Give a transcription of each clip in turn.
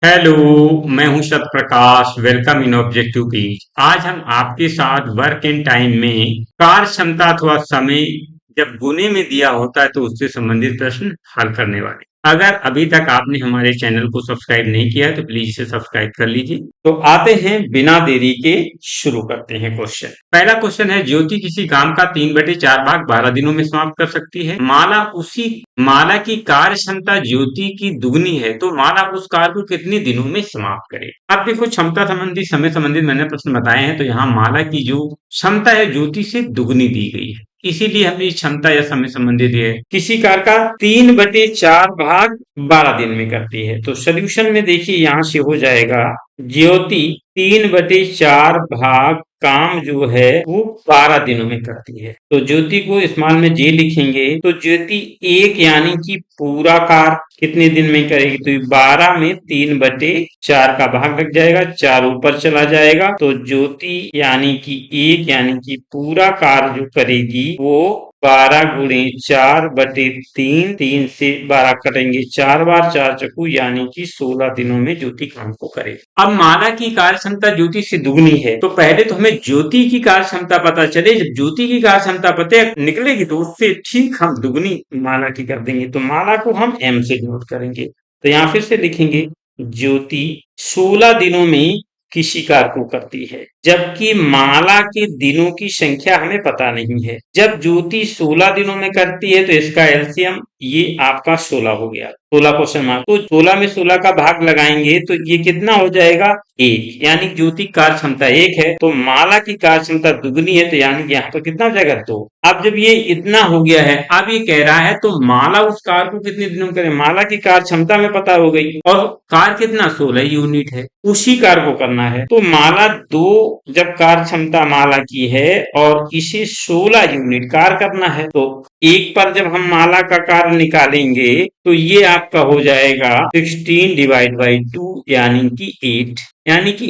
Hello. मैं हूं Sat Prakash. Welcome in objective quiz. आज हम आपके साथ वर्क एंड टाइम में कार्य क्षमता अथवा समय जब गुने में दिया होता है तो उससे संबंधित प्रश्न हल करने वाले। अगर अभी तक आपने हमारे चैनल को सब्सक्राइब नहीं किया है तो प्लीज इसे सब्सक्राइब कर लीजिए। तो आते हैं बिना देरी के, शुरू करते हैं क्वेश्चन। पहला क्वेश्चन है, ज्योति किसी काम का 3/4 भाग 12 दिनों में समाप्त कर सकती है। माला की कार्य क्षमता ज्योति की दुगनी है तो माला उस कार्य को कितने दिनों में समाप्त करे। अब देखो, क्षमता संबंधी समय संबंधित मैंने प्रश्न बताए हैं तो यहाँ माला की जो क्षमता है ज्योति से दुगनी दी गई है, इसीलिए हमने क्षमता या समय संबंधी दिए है। किसी कार्य का 3/4 भाग 12 दिन में करती है तो सोल्यूशन में देखिए यहाँ से हो जाएगा, ज्योति 3/4 भाग काम जो है वो 12 दिनों में करती है। तो ज्योति को स्मॉल में जे लिखेंगे तो ज्योति एक यानी कि पूरा कार्य कितने दिन में करेगी, तो 12 में 3/4 का भाग लग जाएगा, 4 ऊपर चला जाएगा तो ज्योति यानी कि एक यानी कि पूरा कार्य जो करेगी वो 12 × 4/3, 3 से 12 कटेंगे 4 बार, 4 चक्कू यानी कि 16 दिनों में ज्योति काम को करे। अब माला की कार्य क्षमता ज्योति से दुगनी है तो पहले तो हमें ज्योति की कार्य क्षमता पता चले। जब ज्योति की कार्य क्षमता पता निकलेगी तो उससे ठीक हम दुगनी माला की कर देंगे। तो माला को हम m से डिनोट करेंगे। तो यहाँ फिर से लिखेंगे, ज्योति 16 दिनों में किसी कार्य को करती है, जबकि माला के दिनों की संख्या हमें पता नहीं है। जब ज्योति 16 दिनों में करती है तो इसका एलसीएम ये आपका 16 हो गया, 16 क्वेश्चन मार्क। तो 16 में 16 का भाग लगाएंगे तो ये कितना हो जाएगा, 1, यानी ज्योति कार्य क्षमता 1 है तो माला की कार्य क्षमता दुगनी है तो यानी कि यहाँ पर कितना हो जाएगा, 2। अब जब ये इतना हो गया है, अब ये कह रहा है तो माला उस कार्य को कितने दिनों में करे। माला की कार्य क्षमता में पता हो गई और कार्य कितना 16 यूनिट है, उसी कार्य को करना है। तो माला 2 जब कार्य क्षमता माला की है और इसे 16 यूनिट कार्य करना है तो एक पर जब हम माला का कार्य निकालेंगे तो ये आपका हो जाएगा 16/2 यानी कि 8, यानी कि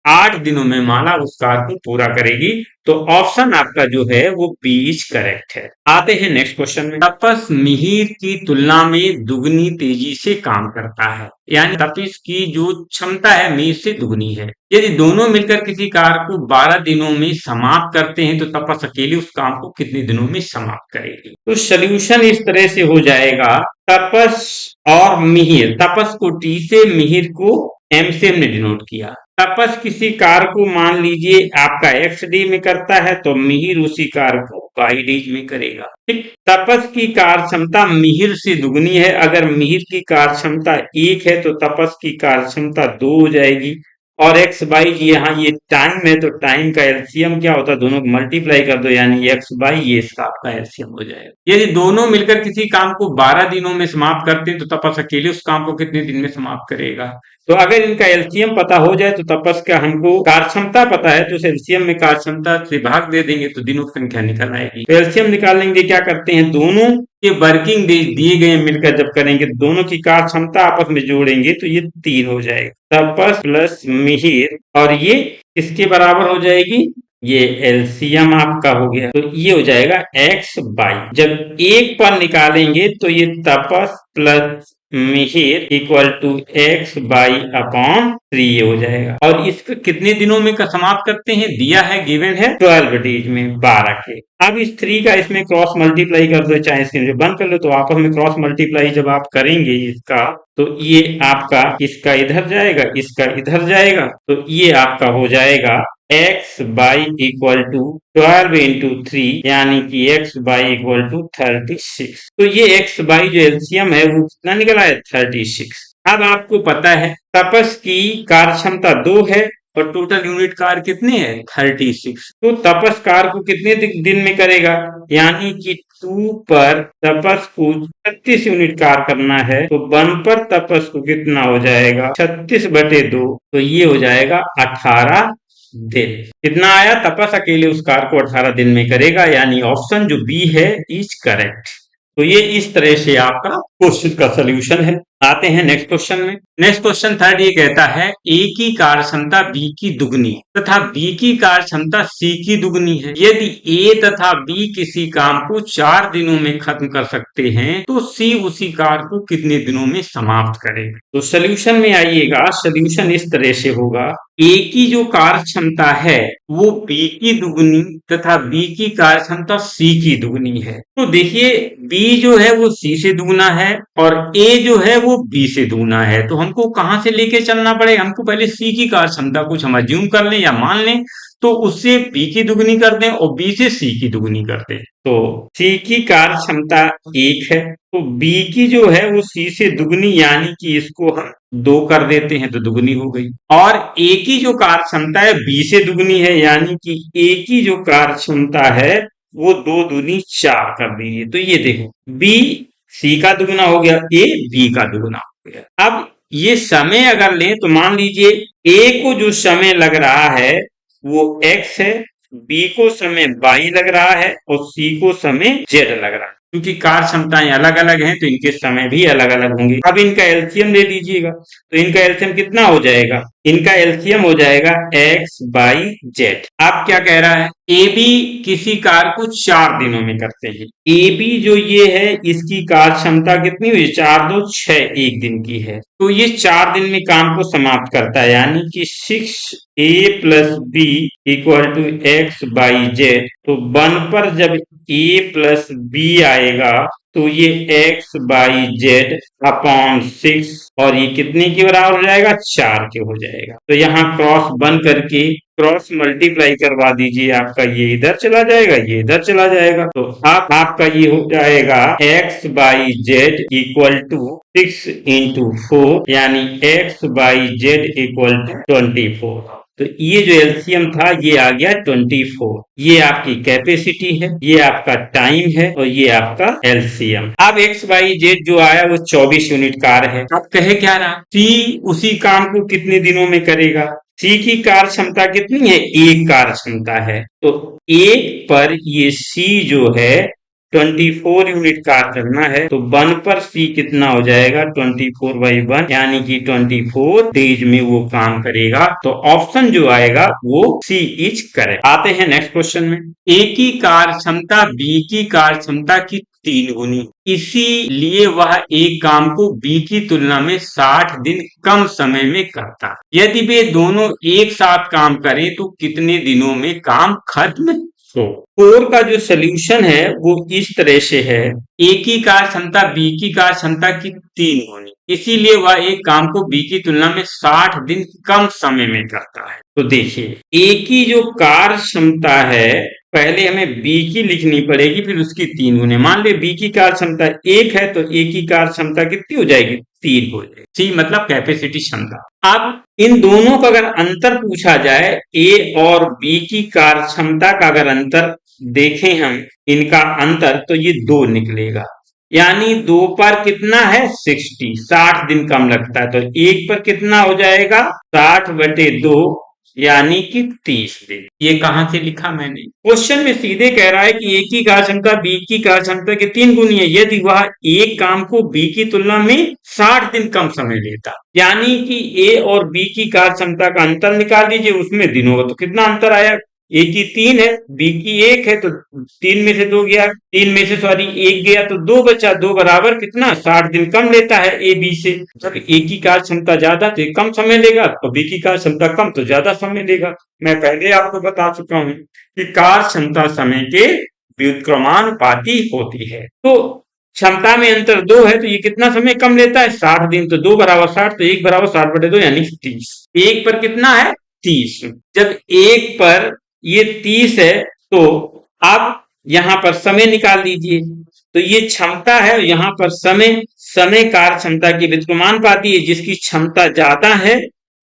8 दिनों में माला उस कार्य को पूरा करेगी। तो ऑप्शन आपका जो है वो बी इज करेक्ट है। आते हैं नेक्स्ट क्वेश्चन में। तपस मिहिर की तुलना में दुगनी तेजी से काम करता है, यानी तपस की जो क्षमता है मिहिर से दुगनी है। यदि दोनों मिलकर किसी कार्य को 12 दिनों में समाप्त करते हैं तो तपस अकेले उस काम को कितने दिनों में समाप्त करेगी। तो सोल्यूशन इस तरह से हो जाएगा, तपस और मिहिर, तपस को टी से, मिहिर को एम से हमने डिनोट किया। तपस किसी कार्य को मान लीजिए आपका एक्स डी में करता है तो मिहिर उसी कार्य को वाई डी में करेगा। ठीक, तपस की कार्य क्षमता मिहिर से दुगनी है। अगर मिहिर की कार्य क्षमता 1 है तो तपस की कार्य क्षमता 2 हो जाएगी। और एक्स बाई यहाँ ये टाइम है तो टाइम का एलसीएम क्या होता है, दोनों को मल्टीप्लाई कर दो यानी एक्स बाई ये इसका आपका एलसीएम हो जाएगा। यदि दोनों मिलकर किसी काम को 12 दिनों में समाप्त करते हैं तो तपस अकेले उस काम को कितने दिन में समाप्त करेगा। तो अगर इनका एलसीएम पता हो जाए तो तपस का हमको कार्य क्षमता पता है तो एलसीएम में कार्य क्षमता से भाग दे देंगे तो दिनों की संख्या निकल आएगी। तो एलसीएम निकालने के लिए क्या करते हैं, दोनों के वर्किंग डेज दिए गए मिलकर जब करेंगे दोनों की कार्य क्षमता आपस में जोड़ेंगे तो ये 3 हो जाएगा। तपस प्लस मिहिर और ये इसके बराबर हो जाएगी, ये एलसीएम आपका हो गया तो ये हो जाएगा एक्स बाई। जब एक पर निकालेंगे तो ये तपस प्लस मिहिर equal to x by upon 3 हो जाएगा। और इसको कितने दिनों में समाप्त करते हैं, दिया है गिवन है 12 डेज में 12 के। अब इस 3 का इसमें क्रॉस मल्टीप्लाई कर दो, चाहे इसके बंद कर लो तो आपस में क्रॉस मल्टीप्लाई जब आप करेंगे इसका तो ये आपका इसका इधर जाएगा, इसका इधर जाएगा तो ये आपका हो जाएगा x by equal to 12 into 3 यानी कि एक्स बाई इक्वल टू 36। तो ये एक्स बाई जो एलसीएम है वो कितना निकला है, 36। अब आपको पता है तपस की कार्य क्षमता 2 है और टोटल यूनिट कार्य कितने हैं, 36। तो तपस कार्य को कितने दिन में करेगा, यानी कि 2 पर तपस को 36 यूनिट कार्य करना है तो 1 पर तपस को कितना हो जाएगा, 36/2 तो ये हो जाएगा 18 दिन। कितना आया, तपस अकेले उस कार्य को 18 दिन में करेगा, यानी ऑप्शन जो बी है इज करेक्ट। तो ये इस तरह से आपका क्वेश्चन का सोल्यूशन है। आते हैं नेक्स्ट क्वेश्चन में। नेक्स्ट क्वेश्चन थर्ड ये कहता है ए की कार्य क्षमता बी की दुगनी तथा बी की कार्य क्षमता सी की दुगनी है। यदि ए तथा बी किसी काम को 4 दिनों में खत्म कर सकते हैं तो सी उसी कार्य को कितने दिनों में समाप्त करेगा। तो सोल्यूशन में आइएगा, सोल्यूशन इस तरह से होगा, ए की जो कार्य क्षमता है वो बी की दुगनी तथा बी की कार्य क्षमता सी की दुगनी है। तो देखिए बी जो है वो सी से दुगना है और ए जो है वो बी से दुगना है। तो हमको कहां से लेके चलना पड़ेगा, हमको पहले सी की कार्य क्षमता कुछ हम अज्यूम कर लें या मान लें, तो उससे बी की दुगनी कर दें और बी से सी की दुगनी कर दें। तो सी की कार्य क्षमता 1 है तो बी की जो है वो सी से दुगनी, यानी कि इसको हम 2 कर देते हैं तो दुगनी हो गई। और ए की जो कार्य क्षमता है बी से दुगनी है, यानी कि ए की जो कार्य क्षमता है वो 2 दूनी 4 कर दीजिए। तो ये देखो बी सी का दुगना हो गया, ए बी का दुगना हो गया। अब ये समय अगर लें तो मान लीजिए ए को जो समय लग रहा है वो x है, बी को समय y लग रहा है और सी को समय z लग रहा है। क्योंकि कार्य क्षमताएं अलग अलग हैं तो इनके समय भी अलग अलग होंगे। अब इनका एलसीएम ले लीजिएगा, तो इनका एलसीएम कितना हो जाएगा, इनका एलसीएम हो जाएगा x बाई जेड। आप क्या कह रहा है, ए बी किसी कार्य को 4 दिनों में करते हैं। ए बी जो ये है इसकी कार्य क्षमता कितनी हुई, 4 2 6 1 दिन की है। तो ये 4 दिन में काम को समाप्त करता है, यानी कि 6a plus b equal to x by z. तो 1 पर जब a प्लस बी आएगा तो ये x बाई जेड अपॉन 6 और ये कितने के बराबर हो जाएगा, 4 के हो जाएगा। तो यहाँ क्रॉस बन करके क्रॉस मल्टीप्लाई करवा दीजिए, आपका ये इधर चला जाएगा ये इधर चला जाएगा। तो आपका ये हो जाएगा x by z equal to 6 into 4, यानी x by z equal to 24। तो ये जो एलसीएम था ये आ गया 24। ये आपकी कैपेसिटी है, ये आपका टाइम है और ये आपका एलसीएम। अब एक्स बाई जेड जो आया वो 24 यूनिट कार्य है। अब कहे क्या रहा, सी उसी काम को कितने दिनों में करेगा। सी की कार्य क्षमता कितनी है, 1 कार्य क्षमता है। तो 1 पर ये सी जो है 24 यूनिट कार्य करना है, तो 1 पर सी कितना हो जाएगा, 24 बाई 1, यानी कि 24 डेज में वो काम करेगा। तो ऑप्शन जो आएगा वो सी इज करेक्ट। आते हैं नेक्स्ट क्वेश्चन में। ए की कार्य क्षमता बी की कार्य क्षमता की 3 गुनी, इसीलिए वह एक काम को बी की तुलना में 60 दिन कम समय में करता। यदि वे दोनों एक साथ काम करें तो कितने दिनों में काम खत्म। तो 4 का जो सोल्यूशन है वो इस तरह से है, ए की कार्य क्षमता बी की कार्य क्षमता की 3 गुनी, इसीलिए वह एक काम को बी की तुलना में 60 दिन कम समय में करता है। तो देखिए ए की जो कार्य क्षमता है पहले हमें बी की लिखनी पड़ेगी फिर उसकी 3 गुने। मान ले बी की कार्य क्षमता 1 है तो ए की कार्य क्षमता कितनी हो जाएगी, 3 हो जाएगी। सी मतलब कैपेसिटी क्षमता। अब इन दोनों का अगर अंतर पूछा जाए, ए और बी की कार्य क्षमता का अगर अंतर देखें हम, इनका अंतर तो ये 2 निकलेगा, यानी 2 पर कितना है 60 दिन कम लगता है। तो 1 पर कितना हो जाएगा 60/2 यानी कि 30 दिन। ये कहां से लिखा मैंने, क्वेश्चन में सीधे कह रहा है कि ए की कार्य क्षमता बी की कार्य क्षमता के 3 गुनी है यदि वह एक काम को बी की तुलना में 60 दिन कम समय लेता। यानी कि ए और बी की कार्य क्षमता का अंतर निकाल दीजिए, उसमें दिनों का तो कितना अंतर आया, ए की 3 है बी की 1 है तो 3 में से 2 गया, 3 में से 1 गया तो 2 बचा, 2 बराबर कितना 60 दिन कम लेता है ए बी से। जब ए की कार्य क्षमता ज्यादा तो कम समय लेगा और बी की कार्य क्षमता कम तो ज्यादा समय लेगा। मैं पहले आपको बता चुका हूं कि कार्य क्षमता समय के व्युत्क्रमानुपाती होती है। तो क्षमता में अंतर 2 है तो ये कितना समय कम लेता है 60 दिन, तो 2 बराबर 60 तो 1 बराबर 60/2 यानी 30। 1 पर कितना है 30। जब 1 पर ये 30 है तो आप यहां पर समय निकाल लीजिए, तो ये क्षमता है यहां पर समय, समय कार्य क्षमता की व्युत्क्रमानुपाती है, जिसकी क्षमता ज्यादा है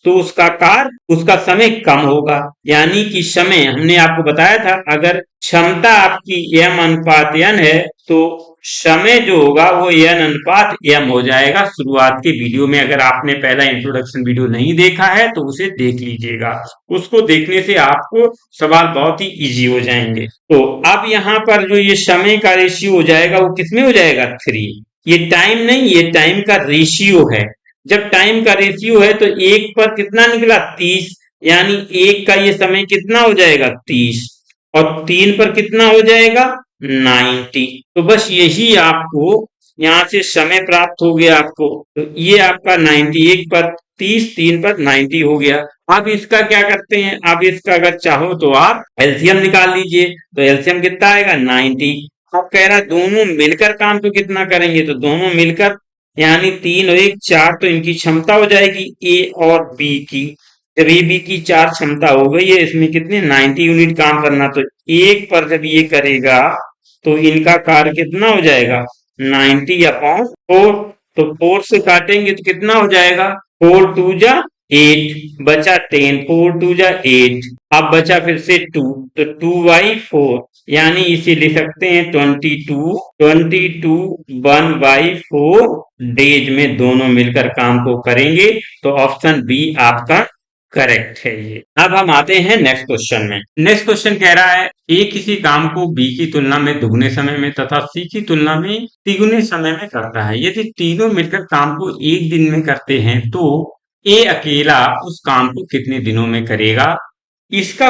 तो उसका समय कम होगा। यानी कि समय हमने आपको बताया था अगर क्षमता आपकी m अनुपात n है तो समय जो होगा वो n अनुपात m हो जाएगा। शुरुआत के वीडियो में अगर आपने पहला इंट्रोडक्शन वीडियो नहीं देखा है तो उसे देख लीजिएगा, उसको देखने से आपको सवाल बहुत ही इजी हो जाएंगे। तो अब यहाँ पर जो ये समय का रेशियो हो जाएगा वो किसमें हो जाएगा 3। ये टाइम नहीं, ये टाइम का रेशियो है। जब टाइम का रेशियो है तो एक पर कितना निकला 30, यानी एक का ये समय कितना हो जाएगा 30, और 3 पर कितना हो जाएगा 90। तो बस यही आपको यहाँ से समय प्राप्त हो गया आपको। तो ये आपका 90, एक पर 30, 3 पर 90 हो गया। अब इसका क्या करते हैं, अब इसका अगर चाहो तो आप एलसीएम निकाल लीजिए। तो एलसीएम कितना आएगा 90। अब कह रहा है दोनों मिलकर काम तो कितना करेंगे, तो दोनों मिलकर यानी 3 और 1 4, तो इनकी क्षमता हो जाएगी ए और बी की। जब ए बी की 4 क्षमता हो गई है, इसमें कितने 90 यूनिट काम करना, तो एक पर जब ये करेगा तो इनका कार्य कितना हो जाएगा 90/4। तो 4 से काटेंगे तो कितना हो जाएगा 4 टू जा 8, बचा 10, 4 टू जा 8। अब बचा फिर से 2, तो 2/4, यानी इसे लिख सकते हैं 22 1/4 डेज में दोनों मिलकर काम को करेंगे। तो ऑप्शन बी आपका करेक्ट है ये। अब हम आते हैं नेक्स्ट क्वेश्चन में। नेक्स्ट क्वेश्चन कह रहा है ए किसी काम को बी की तुलना में दुगने समय में तथा सी की तुलना में तिगुने समय में करता है। यदि तीनों मिलकर काम को एक दिन में करते हैं तो ए अकेला उस काम को कितने दिनों में करेगा? इसका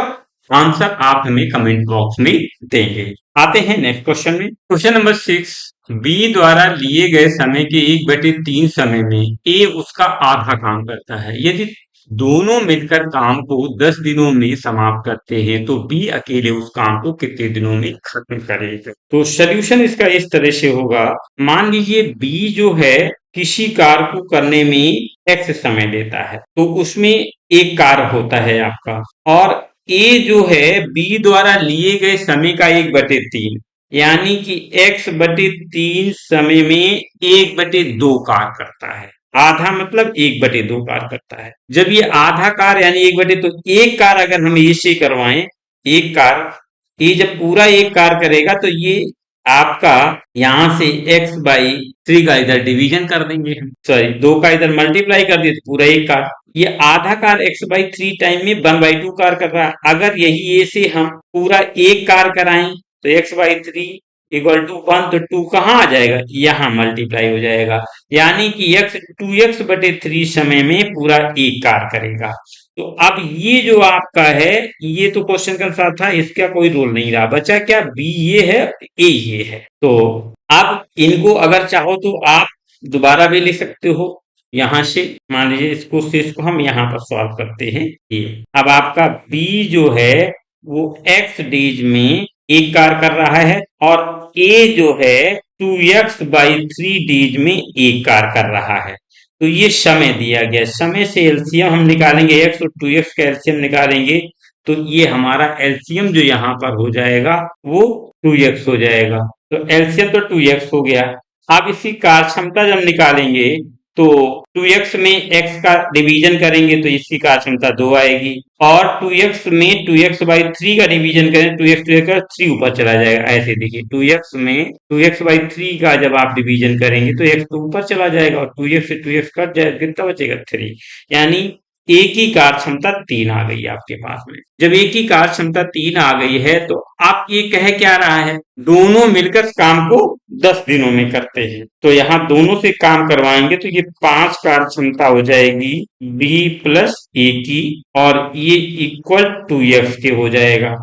आंसर आप हमें कमेंट बॉक्स में देंगे। आते हैं नेक्स्ट क्वेश्चन में। क्वेश्चन नंबर 6, बी द्वारा लिए गए समय के 1/3 समय में ए उसका आधा काम करता है। यदि दोनों मिलकर काम को 10 दिनों में समाप्त करते हैं तो बी अकेले उस काम को कितने दिनों में खत्म करेगा? तो सॉल्यूशन इसका इस तरह से होगा। मान लीजिए बी जो है किसी कार्य को करने में एक्स समय लेता है, तो उसमें एक कार्य होता है आपका, और ए जो है बी द्वारा लिए गए समय का 1/3, यानी कि x/3 समय में 1/2 कार्य करता है। आधा मतलब 1/2 कार्य करता है। जब ये आधा कार्य यानी 1/2, तो एक कार्य अगर हम ए से करवाएं, एक कार्य ये जब पूरा एक कार्य करेगा तो ये आपका यहां से x/3 का इधर डिवीजन कर देंगे, सॉरी 2 का इधर मल्टीप्लाई कर दिए तो पूरा एक कार्य। ये आधा कार्य x/3 टाइम में 1/2 कार्य कर रहा है। अगर यही ए से हम पूरा एक कार्य कराएं तो x/3 इक्वल टू 1, तो 2 कहाँ आ जाएगा, यहाँ मल्टीप्लाई हो जाएगा, यानी कि x 2x/3 समय में पूरा एक कार्य करेगा। तो अब ये जो आपका है, ये तो क्वेश्चन का अनुसार था, इसका कोई रोल नहीं रहा। बचा क्या, बी ये है, ए ये है। तो अब इनको अगर चाहो तो आप दोबारा भी लिख सकते हो यहां से। मान लीजिए इसको हम यहाँ पर सॉल्व करते हैं। ये अब आपका बी जो है वो x डेज में एक कार्य कर रहा है, और ए जो है 2x/3 डेज में एक कार्य कर रहा है। तो ये समय दिया गया, समय से एलसीएम हम निकालेंगे, x और 2x का एलसीएम निकालेंगे, तो ये हमारा एलसीएम जो यहाँ पर हो जाएगा वो 2x हो जाएगा। तो एलसीएम तो 2x हो गया। अब इसकी कार्य क्षमता जब निकालेंगे तो 2x में x का डिवीजन करेंगे तो इसकी कार्य क्षमता 2 आएगी, और 2x में 2x/3 का डिवीजन करें, 2x का 3 ऊपर चला जाएगा। ऐसे देखिए 2x में 2x/3 का जब आप डिवीजन करेंगे तो x तो ऊपर चला जाएगा, और 2x से 2x कट जाएगा, कितना बचेगा 3, यानी एक ही कार्य क्षमता 3 आ गई आपके पास में। जब एक ही कार्य क्षमता 3 आ गई है तो आप ये कह क्या रहा है, दोनों मिलकर काम को 10 दिनों में करते हैं। तो यहाँ दोनों से काम करवाएंगे तो ये 5 कार्य क्षमता हो जाएगी बी प्लस ए की, और ये इक्वल 2x के हो जाएगा।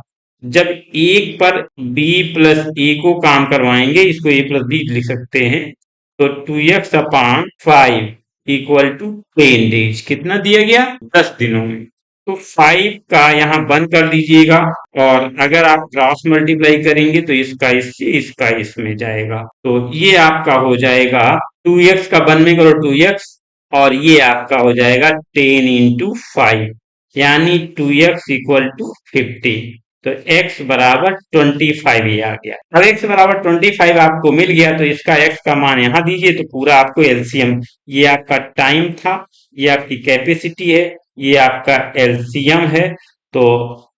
जब एक पर बी प्लस ए को काम करवाएंगे, इसको ए प्लस बी लिख सकते हैं, तो 2x/5 इक्वल टू 10 डेज। कितना दिया गया 10 दिनों में। तो 5 का यहाँ बंद कर दीजिएगा, और अगर आप क्रॉस मल्टीप्लाई करेंगे तो इसका इससे इसका इसमें जाएगा, तो ये आपका हो जाएगा 2x का 1 में करो 2x, और ये आपका हो जाएगा 10 इंटू 5, यानी 2x इक्वल टू 50। तो x बराबर 25 ये आ गया। अब x बराबर 25 आपको मिल गया तो इसका x का मान यहाँ दीजिए, तो पूरा आपको एलसीएम, ये आपका टाइम था, ये आपकी कैपेसिटी है, ये आपका एलसीएम है। तो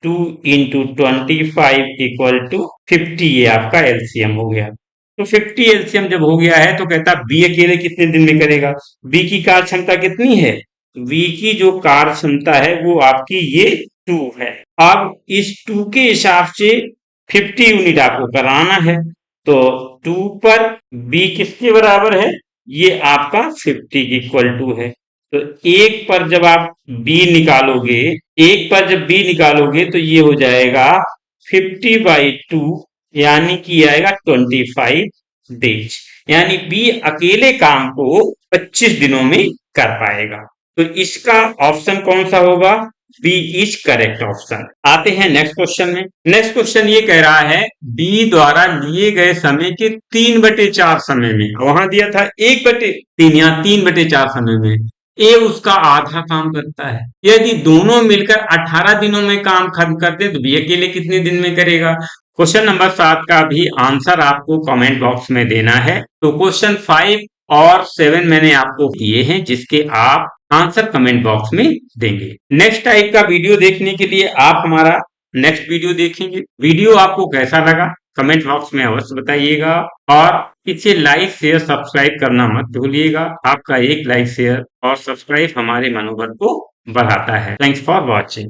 2 इंटू 25 इक्वल टू 50 ये आपका एलसीएम हो गया। तो 50 एलसीएम जब हो गया है तो कहता बी अकेले कितने दिन में करेगा। बी की कार्य क्षमता कितनी है, बी की जो कार्य क्षमता है वो आपकी ये 2 है। अब इस 2 के हिसाब से 50 यूनिट आपको कराना है, तो 2 पर b किसके बराबर है? ये आपका 50 इक्वल टू है। तो एक पर जब आप b निकालोगे, एक पर जब b निकालोगे तो ये हो जाएगा 50/2, यानी कि आएगा 25 डेज, यानी बी अकेले काम को 25 दिनों में कर पाएगा। तो इसका ऑप्शन कौन सा होगा? B is correct option. आते हैं नेक्स्ट क्वेश्चन में। नेक्स्ट क्वेश्चन ये कह रहा है बी द्वारा लिए गए समय के 3/4 समय में, वहां दिया था 1/3, यहाँ 3/4 समय में ए उसका आधा काम करता है। यदि दोनों मिलकर 18 दिनों में काम खत्म करते तो बी अकेले कितने दिन में करेगा? क्वेश्चन नंबर 7 का भी आंसर आपको कमेंट बॉक्स में देना है। तो क्वेश्चन 5 और 7 मैंने आपको दिए हैं, जिसके आप आंसर कमेंट बॉक्स में देंगे। नेक्स्ट टाइप का वीडियो देखने के लिए आप हमारा नेक्स्ट वीडियो देखेंगे। वीडियो आपको कैसा लगा कमेंट बॉक्स में अवश्य बताइएगा, और इसे लाइक शेयर सब्सक्राइब करना मत भूलिएगा। आपका एक लाइक शेयर और सब्सक्राइब हमारे मनोबल को बढ़ाता है। Thanks for watching.